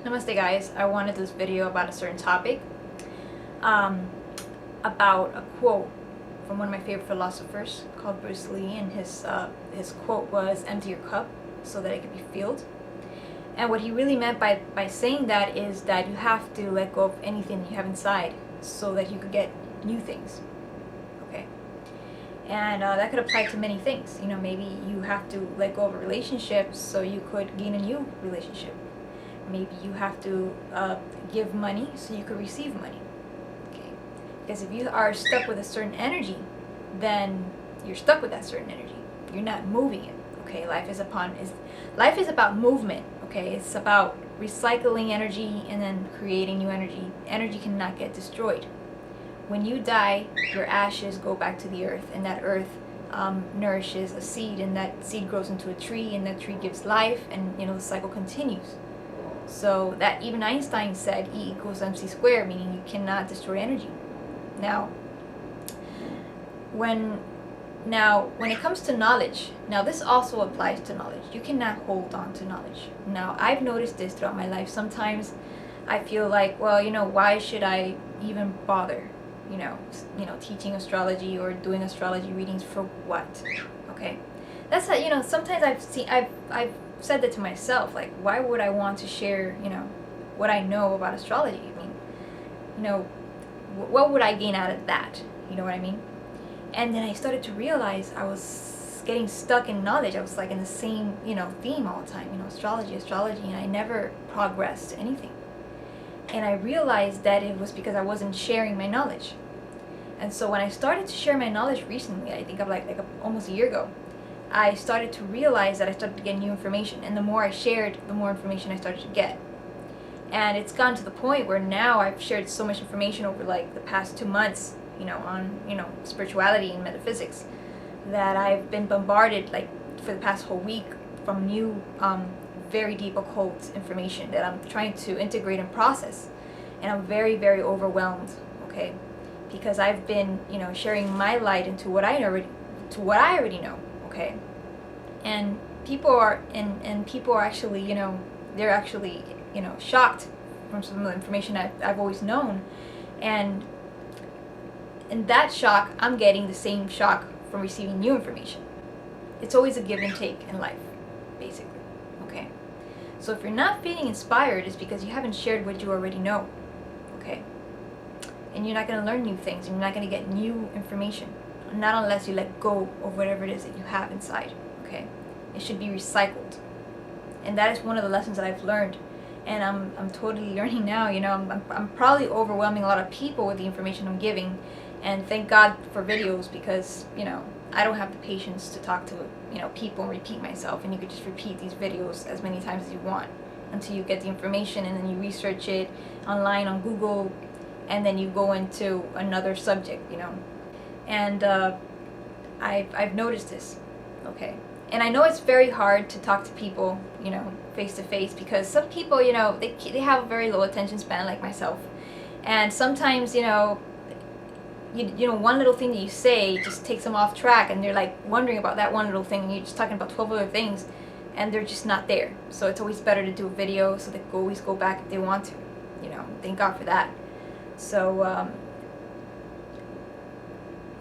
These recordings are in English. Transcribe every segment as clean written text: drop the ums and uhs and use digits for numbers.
Namaste guys, I wanted this video about a certain topic, about a quote from one of my favorite philosophers called Bruce Lee, and his quote was, "Empty your cup so that it can be filled." And what he really meant by saying that is that you have to let go of anything that you have inside so that you could get new things. Okay? And that could apply to many things. You know, maybe you have to let go of a relationship so you could gain a new relationship. Maybe you have to give money so you could receive money. Okay? Because if you are stuck with a certain energy, then you're stuck with that certain energy. You're not moving it. Okay? Life is about movement. Okay? It's about recycling energy and then creating new energy. Energy cannot get destroyed. When you die, your ashes go back to the earth, and that earth nourishes a seed, and that seed grows into a tree, and that tree gives life, and the cycle continues. So that even Einstein said E equals mc squared, meaning you cannot destroy energy. Now when it comes to knowledge, now this also applies to knowledge. You cannot hold on to knowledge. Now I've noticed this throughout my life. Sometimes I feel like, well, why should I even bother teaching astrology or doing astrology readings for what? Okay, that's how, sometimes I've said that to myself, like, why would I want to share what I know about astrology? I mean, what would I gain out of that? You know what I mean? And then I started to realize I was getting stuck in knowledge. I was like in the same theme all the time, astrology, and I never progressed to anything. And I realized that it was because I wasn't sharing my knowledge. And so when I started to share my knowledge recently, I think of almost a year ago, I started to realize that I started to get new information. And the more I shared, the more information I started to get. And it's gotten to the point where now I've shared so much information over the past 2 months, on spirituality and metaphysics, that I've been bombarded for the past whole week from new very deep occult information that I'm trying to integrate and process, and I'm very, very overwhelmed. Okay, because I've been sharing my light into what I already know. Okay, and people are actually they're actually shocked from some of the information I've always known, and in that shock I'm getting the same shock from receiving new information. It's always a give and take in life, basically. Okay, so if you're not feeling inspired, it's because you haven't shared what you already know. Okay, and you're not going to learn new things, and you're not going to get new information, not unless you let go of whatever it is that you have inside. Okay, it should be recycled, and that is one of the lessons that I've learned, and I'm totally learning now. I'm probably overwhelming a lot of people with the information I'm giving, and thank God for videos, because I don't have the patience to talk to people and repeat myself, and you could just repeat these videos as many times as you want until you get the information, and then you research it online on Google, and then you go into another subject, and I've noticed this. Okay, and I know it's very hard to talk to people face to face, because some people they have a very low attention span, like myself, and sometimes one little thing that you say just takes them off track, and they're wondering about that one little thing, and you're just talking about 12 other things, and they're just not there. So it's always better to do a video so they can always go back if they want to. Thank God for that. So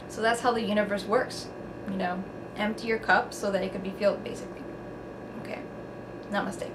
so that's how the universe works. Empty your cup so that it could be filled, basically. Okay, namaste.